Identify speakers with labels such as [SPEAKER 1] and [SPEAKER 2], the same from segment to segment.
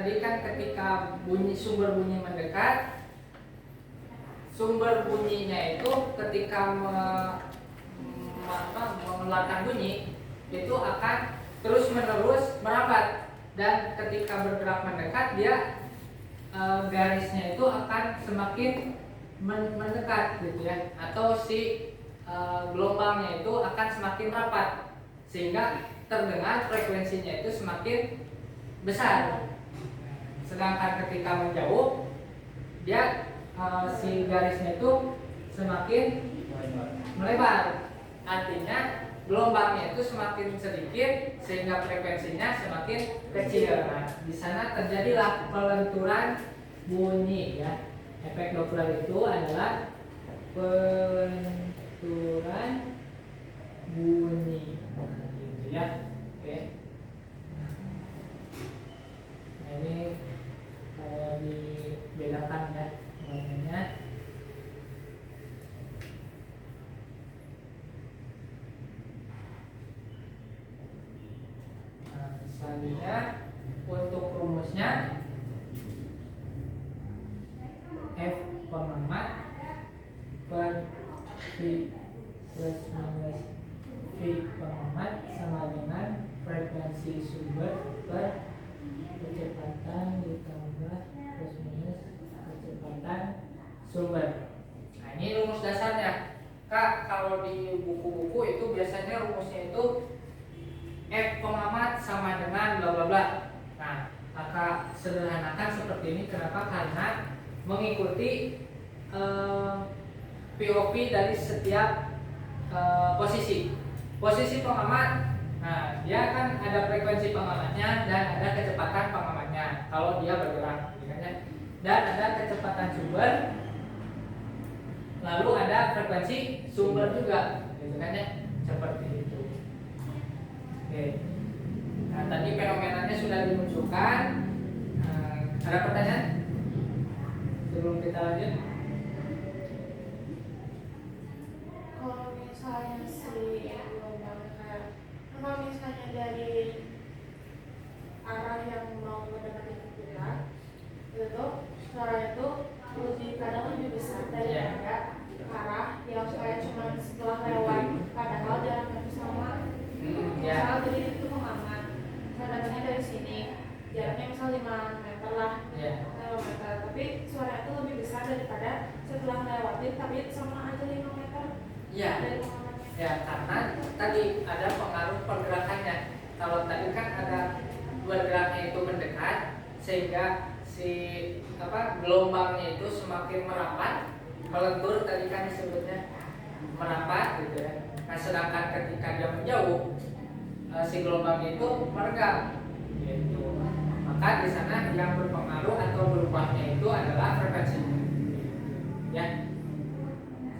[SPEAKER 1] tadi kan ketika sumber bunyi mendekat, sumber bunyinya itu ketika mengeluarkan bunyi itu akan terus menerus merapat, dan ketika bergerak mendekat dia garisnya itu akan semakin mendekat gitu ya, atau si gelombangnya itu akan semakin rapat sehingga terdengar frekuensinya itu semakin besar. Sedangkan ketika menjauh dia si garisnya itu semakin melebar, artinya gelombangnya itu semakin sedikit sehingga frekuensinya semakin kecil. Nah, di sana terjadilah pelenturan bunyi ya. Efek Doppler itu adalah pelenturan bunyi gitu ya. Oke. Nah, ini dibedakan ya namanya. Selanjutnya untuk rumusnya F pengamat per V plus minus V pengamat sama dengan frekuensi sumber per kecepatan ditambah plus minus kecepatan sumber. Nah, ini rumus dasarnya. Kak, kalau di buku-buku itu biasanya rumusnya itu F pengamat sama dengan bla bla bla. Nah, maka sederhanakan seperti ini. Kenapa? Karena mengikuti POV dari setiap posisi. Posisi pengamat, nah dia kan ada frekuensi pengamatnya dan ada kecepatan pengamatnya kalau dia bergerak, dan ada kecepatan sumber, lalu ada frekuensi sumber juga, gitu kan ya, seperti itu. Oke. Nah, tadi fenomenanya sudah dimunculkan. Ada pertanyaan sebelum kita lanjut?
[SPEAKER 2] Kalau misalnya kalau misalnya dari arah yang mau mendekati kita, itu suara itu kadang lebih besar daripada arah yang kayak cuma setelah lewat, padahal jaraknya sama. Misal jadi itu pengamat, datangnya dari sini, jaraknya misal 5 meter lah, 5 meter, tapi suara itu lebih besar daripada setelah lewatin, tapi sama aja 5 meter dari pengamatnya.
[SPEAKER 1] Ya, karena tadi ada pengaruh pergerakannya. Kalau tadi kan ada bergeraknya itu mendekat, sehingga si gelombangnya itu semakin merapat, melentur tadi kan disebutnya merapat gitu ya. Nah, sedangkan ketika dia menjauh, si gelombangnya itu meregang gitu. Maka di sana yang berpengaruh atau berubahnya itu adalah frekuensinya ya,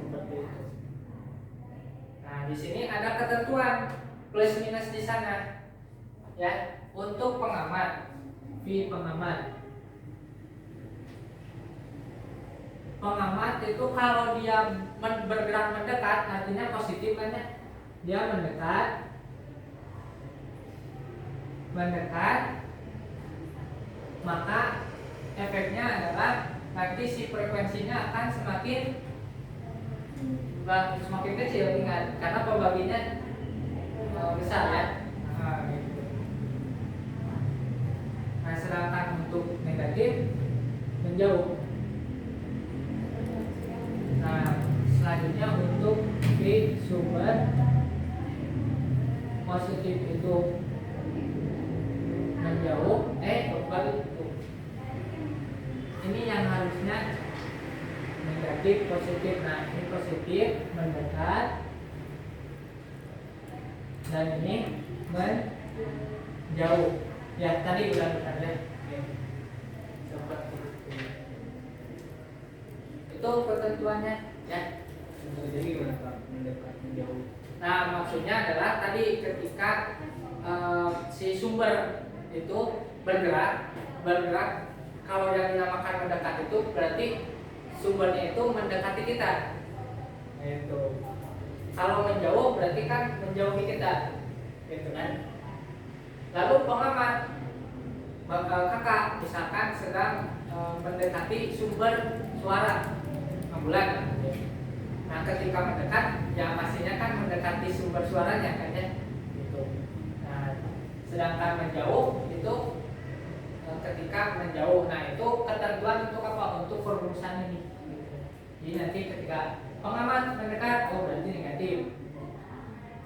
[SPEAKER 1] seperti itu. Nah, di sini ada ketentuan plus minus di sana ya. Untuk pengamat, V pengamat itu kalau dia bergerak mendekat artinya positif kan ya, dia mendekat, maka efeknya adalah nanti si frekuensinya akan semakin kecil, ingat, karena pembaginya besar ya. Gitu. Nah, sedangkan untuk negatif menjauh. Nah, selanjutnya untuk V sumber positif itu menjauh, kembali itu. Ini yang harusnya negatif positif. Nah, ini positif mendekat dan ini menjauh. Ya, tadi udah benar ya. Seperti itu. Itu ketentuannya ya. Jadi mendekat menjauh. Nah, maksudnya adalah tadi ketika si sumber itu bergerak, kalau yang dinamakan mendekat itu berarti sumbernya itu mendekati kita. Itu. Kalau menjauh berarti kan menjauhi kita. Gitu kan? Lalu pengamat kakak misalkan sedang mendekati sumber suara ambulan. Nah ketika mendekat, ya pastinya kan mendekati sumber suaranya kan ya. Gitu. Nah sedangkan menjauh itu ketika menjauh, nah itu ketentuan untuk apa? Untuk perumusan ini. Gitu. Jadi nanti ketika pengamat mendekat, oh berarti negatif.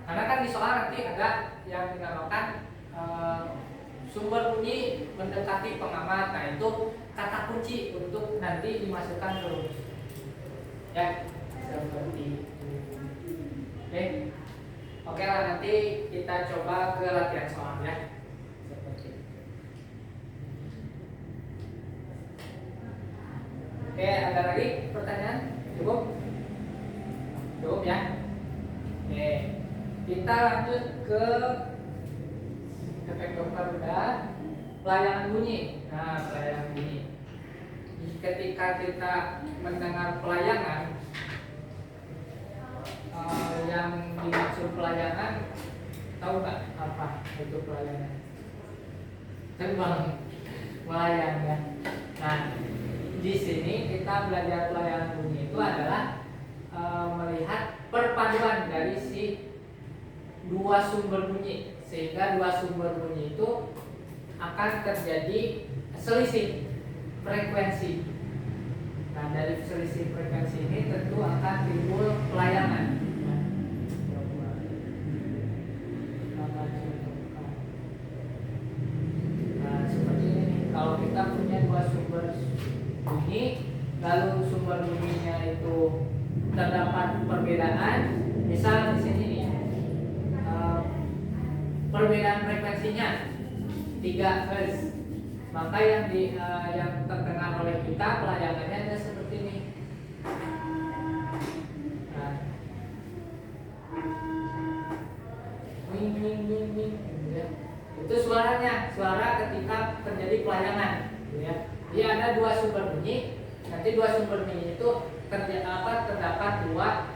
[SPEAKER 1] Karena kan di soal nanti ada yang dinamakan sumber bunyi mendekati pengamat. Nah itu kata kunci untuk nanti dimasukkan ke rumus. Ya, seperti itu. Oke lah, nanti kita coba ke latihan soal ya. Seperti itu. Oke, ada lagi pertanyaan? Cukup? Cukup ya. Oke, kita lanjut ke efek Doppler udah, pelayangan bunyi. Nah, pelayangan bunyi. Ketika kita mendengar pelayangan, yang dimaksud pelayangan, tahu nggak apa itu pelayangan? Terbang, melayang ya. Nah, di sini kita belajar pelayangan bunyi itu adalah melihat perpaduan dari si dua sumber bunyi, sehingga dua sumber bunyi itu akan terjadi selisih frekuensi. Nah dari selisih frekuensi ini tentu akan timbul pelayangan. Nah seperti ini, kalau kita punya dua sumber bunyi, lalu sumber bunyinya itu terdapat perbedaan, misal di sini nih, perbedaan frekuensinya 3 Hz, maka yang terdengar oleh kita pelayangannya ada seperti ini. Nah, wing wing wing wing, ya. Itu suaranya, suara ketika terjadi pelayangan, ya. Jadi ada dua sumber bunyi, nanti dua sumber bunyi itu terdapat dua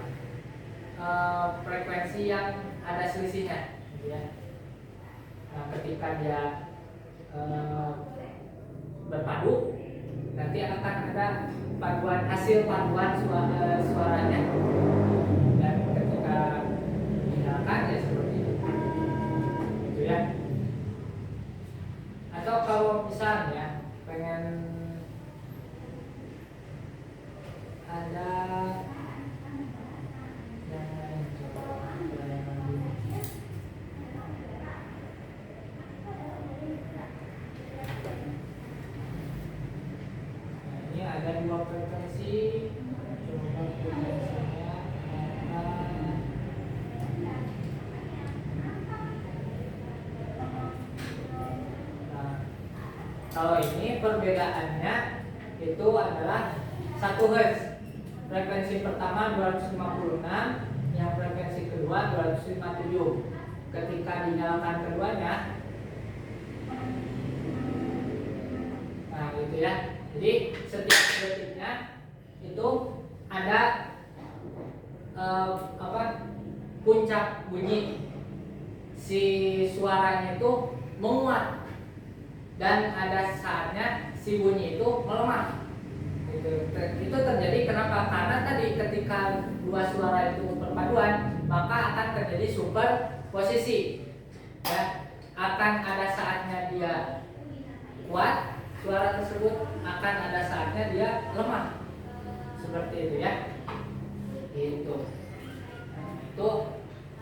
[SPEAKER 1] frekuensi yang ada selisihnya, ya. Nah, ketika dia berpadu, nanti akan ada hasil paduan suaranya, dan ketika dinyalakan ya seperti itu, gitu ya. Atau kalau misalnya pengen ada ada dua frekuensi, coba frekuensinya nah, kalau ini perbedaannya itu adalah 1 Hz. Frekuensi pertama 256, yang frekuensi kedua 257. Ketika dinyalakan keduanya, nah gitu ya. Jadi setiap detiknya itu ada puncak bunyi, si suaranya itu menguat, dan ada saatnya si bunyi itu melemah. Itu terjadi kenapa? Karena tadi ketika dua suara itu perpaduan, maka akan terjadi superposisi. Ya, akan ada saatnya dia kuat, suara tersebut akan ada saatnya dia lemah, seperti itu ya. Itu, nah, itu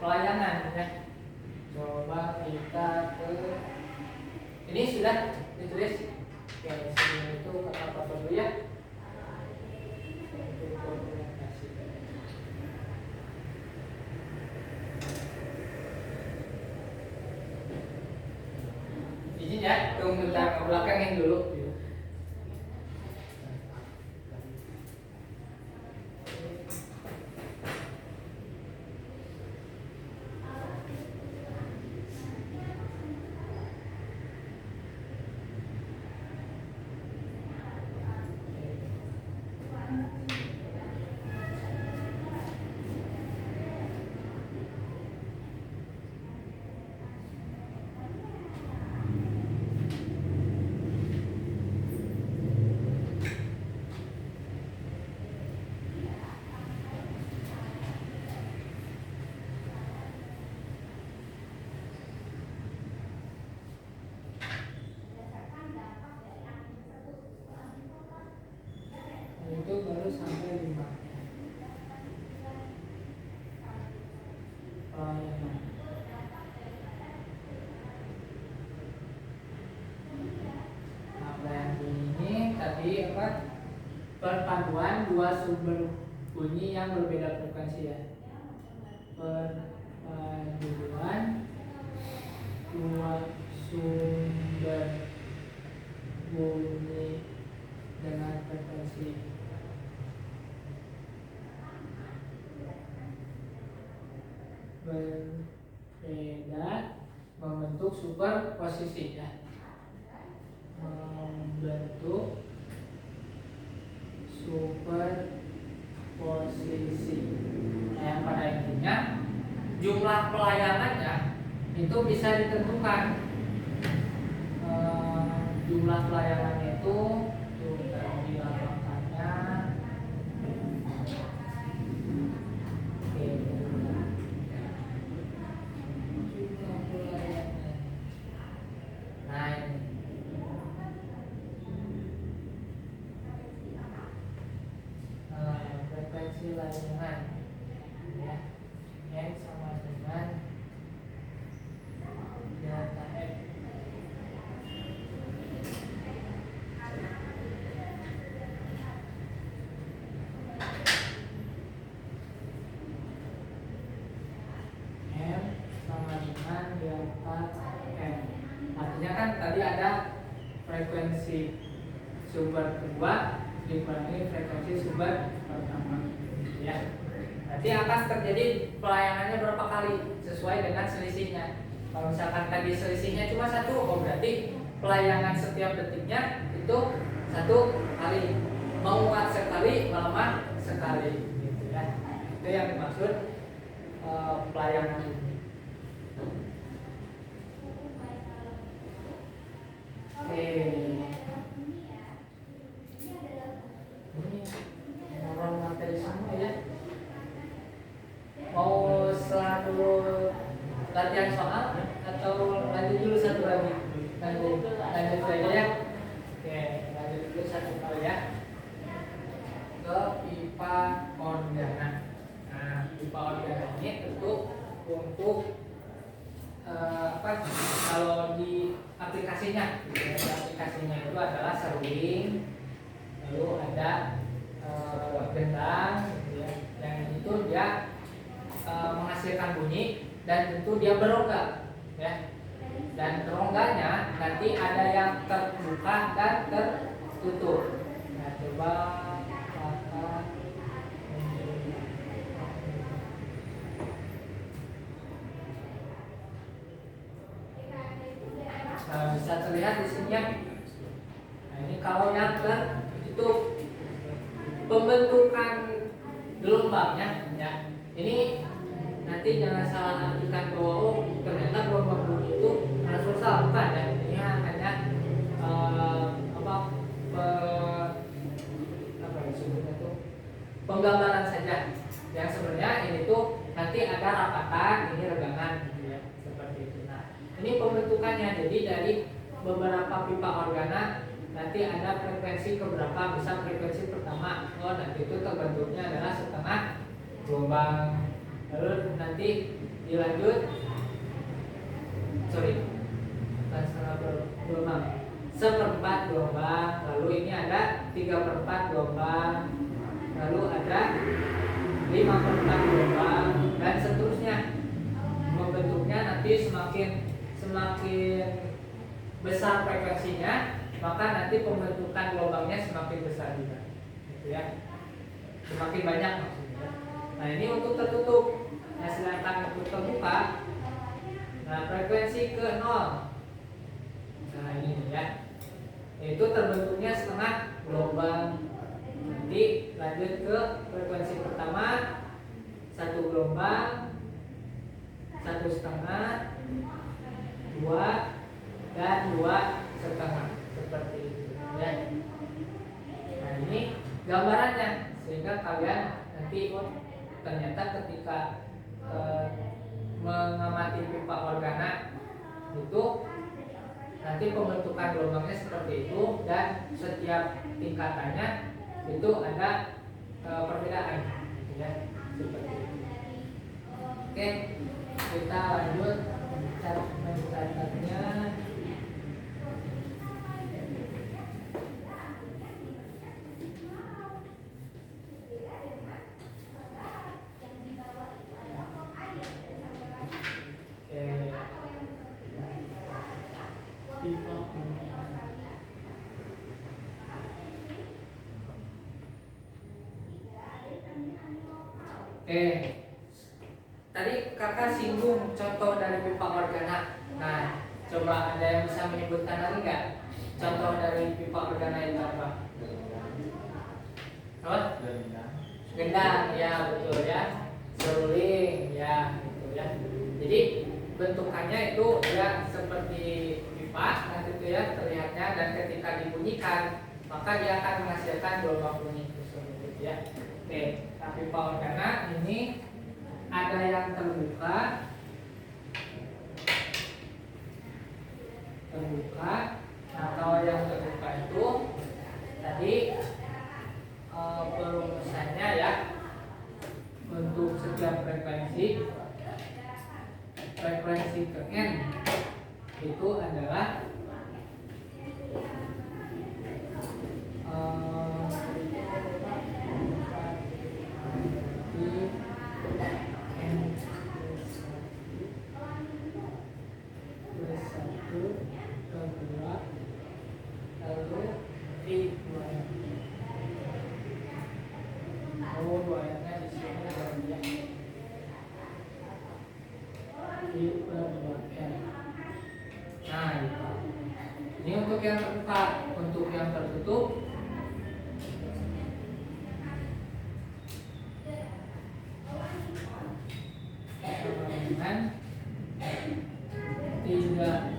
[SPEAKER 1] pelayangan ya. Coba kita ke ini sudah ditulis. Oke, sebelum itu apa dulu ya? Izin ya, tunggu bentar, belakangin dulu. itu baru sampai 5. Pelayanan. Nah, pelayanan ini tadi apa? Perpaduan dua sumber bunyi yang berbeda frekuensi ya. Perpaduan dua sumber bunyi dengan frekuensi berbeda membentuk superposisi ya. Membentuk superposisi. Nah, yang pada intinya jumlah pelayanannya itu bisa ditentukan. Jumlah pelayanannya itu dilapangkannya. Oke. Jumlah pelayanannya. Nah, ini. Frekuensi layanan ya, N sama dengan delta F. M sama dengan delta M. Artinya kan tadi ada frekuensi sumber kedua dikurangi frekuensi sumber pertama ya. Nanti akan terjadi pelayanannya berapa kali sesuai dengan selisihnya. Kalau misalkan tadi selisihnya cuma 1, oh berarti pelayanan setiap detiknya itu 1 kali. Menguat sekali, melemah sekali gitu ya. Itu yang dimaksud pelayanan ini. Oke. Ngobrol materi sama ya. Mau selalu latihan soal atau lanjut dulu satu lagi? Lanjut aja ya. Oke, lanjut dulu satu kali ya. Ke pipa organa. Nah, pipa organa ini tentu untuk kalau di aplikasinya, aplikasinya itu adalah seruling, lalu ada gendang, gitu ya. Yang itu dia menghasilkan bunyi dan tentu dia berongga, ya. Dan rongganya nanti ada yang terbuka dan tertutup. Nah, coba bisa terlihat di sini ya. Nah, ini kalau yang tertutup pembentukan gelombangnya ya. Ini nanti jangan salah artikan bahwa ternyata gelombang bunyi itu transversal, bukan ya. Ini hanya disebutnya itu penggambaran saja. Yang sebenarnya ini tuh nanti ada rapatan, ini regangan gitu ya, seperti itu. Nah, ini pembentukannya. Jadi dari beberapa pipa organa nanti ada frekuensi keberapa, misal frekuensi pertama, nanti itu terbentuknya adalah setengah gelombang, lalu nanti dilanjut bukan setengah gelombang, seperempat gelombang, lalu ini ada 3/4 gelombang, lalu ada 5/4 gelombang, dan seterusnya. Membentuknya nanti semakin besar frekuensinya, maka nanti pembentukan gelombangnya semakin besar juga, gitu ya. Semakin banyak maksudnya. Nah, ini untuk tertutup. Nah, sedangkan untuk terbuka, nah frekuensi ke 0. Nah, ini ya. Itu terbentuknya setengah gelombang. Nanti lanjut ke frekuensi pertama, 1 gelombang, 1,5, 2, dan 2,5, seperti itu ya. Nah, ini gambarannya sehingga kalian nanti ternyata ketika mengamati pipa organa itu nanti pembentukan gelombangnya seperti itu, dan setiap tingkatannya itu ada perbedaan ya, seperti itu. Oke, kita lanjut mencatatnya. Tadi kakak singgung contoh dari pipa organa. Nah, coba ada yang bisa menyebutkan lagi nggak? Contoh dari pipa organa itu apa? Apa? Gendang, ya betul ya. Seruling, ya gitu ya. Jadi bentukannya itu ya seperti pipa, nah gitu ya terlihatnya, dan ketika dibunyikan maka dia akan menghasilkan gelombang bunyi tersebut gitu ya. Oke, tapi pipa organa ini ada yang terbuka, nah kalau yang terbuka itu tadi perumusannya ya, untuk setiap frekuensi ke N itu adalah ini untuk yang terbuka. Untuk yang tertutup dengan 3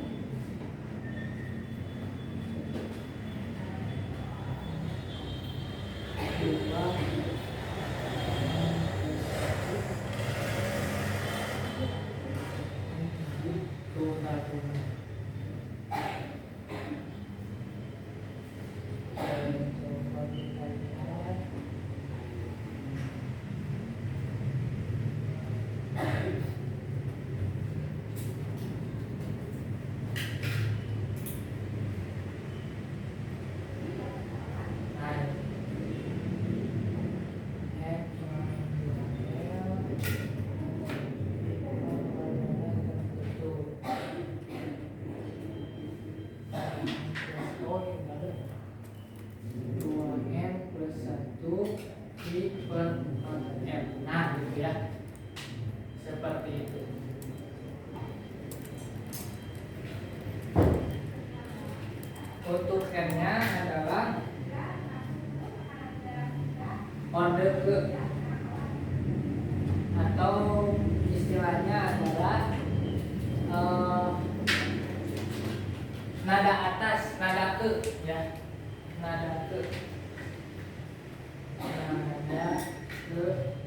[SPEAKER 1] untuk N-nya adalah orde ke, atau istilahnya adalah nada atas, nada ke ya, nada ke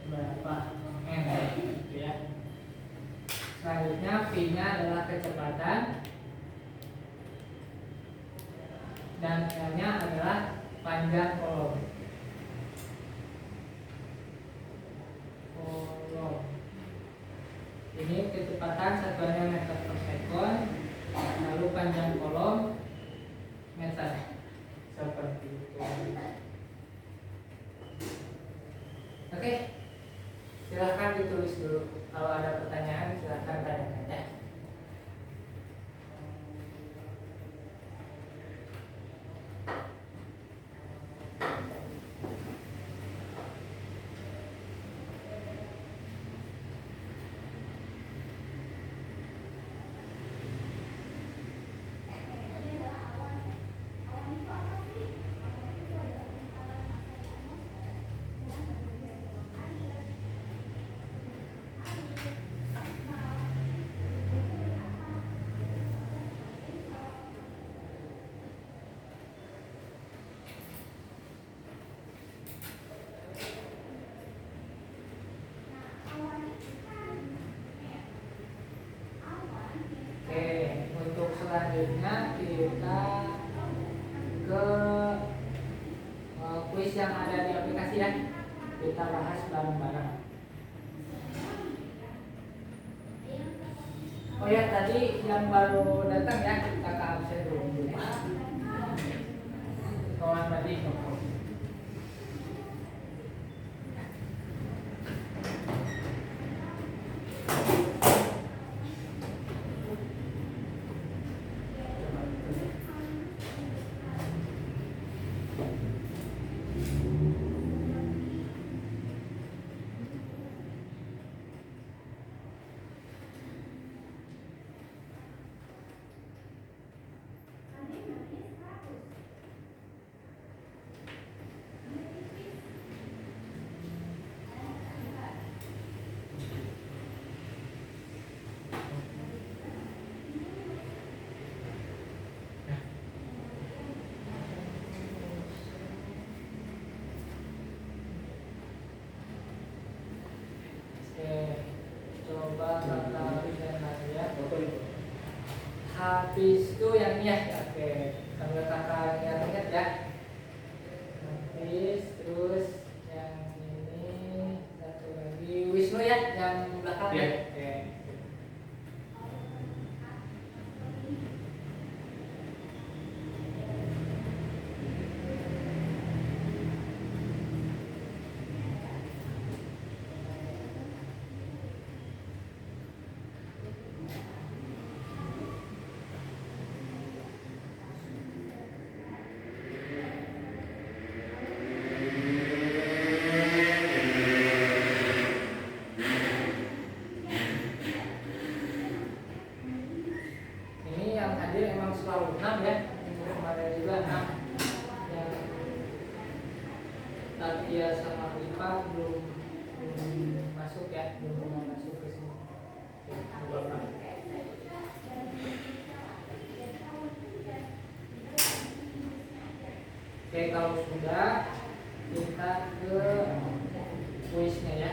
[SPEAKER 1] berapa N ya. Selanjutnya V-nya adalah kecepatan, dan L-nya adalah panjang kolom. Ini kecepatan satuannya meter per sekon, lalu panjang kolom meter, seperti itu. Oke, silahkan ditulis dulu. Kalau ada pertanyaan silahkan tanyakan ya. kuis yang ada di aplikasi ya. Kita bahas bareng-bareng. Oh ya, tadi yang baru datang ya, kita ke absen dulu. Kawan tadi. Coba kakak bisa ya. Habis itu yang ini ya. Oke, kalau kakak yang ingat ya. Habis terus yang ini satu lagi Wisnu ya, yang belakang ya. Oke. Ini yang hadir emang selalu 6 ya. Minggu kemarin juga 6. Yang Tatia sama Rifa belum masuk ya, belum masuk ke sini. Oke, kalau sudah kita ke kuisnya ya.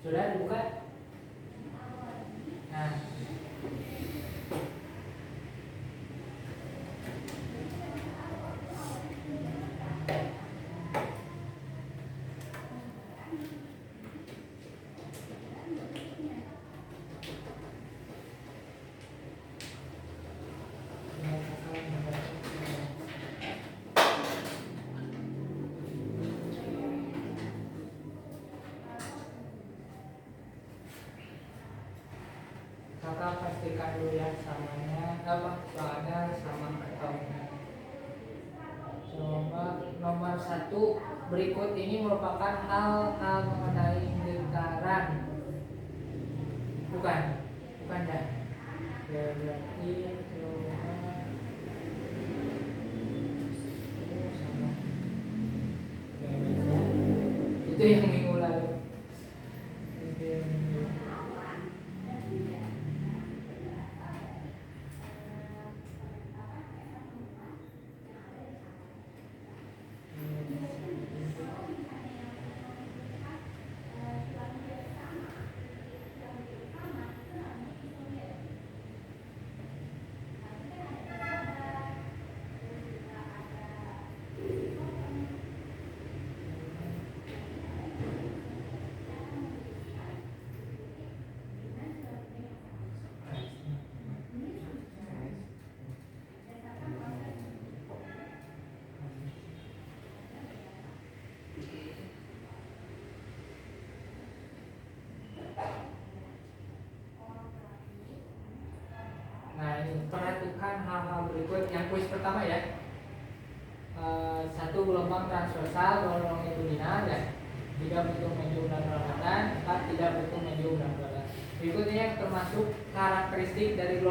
[SPEAKER 1] Sudah dibuka? Nah, kakak pastikan dulu ya samanya apa soalnya sama atau enggak. Coba nomor 1 berikut ini merupakan hal-hal mengenai lingkaran. Bukan dah. Ya, berarti coba sama. Itu yang minggu lalu. ini. Perhatikan hal-hal berikut. Yang kuis pertama ya. 1 gelombang transversal, gelombang longitudinal ya. 3 bentuk medium dan berangkatan, 4 tidak bentuk medium dan berangkatan. Berikutnya yang termasuk karakteristik dari gelombang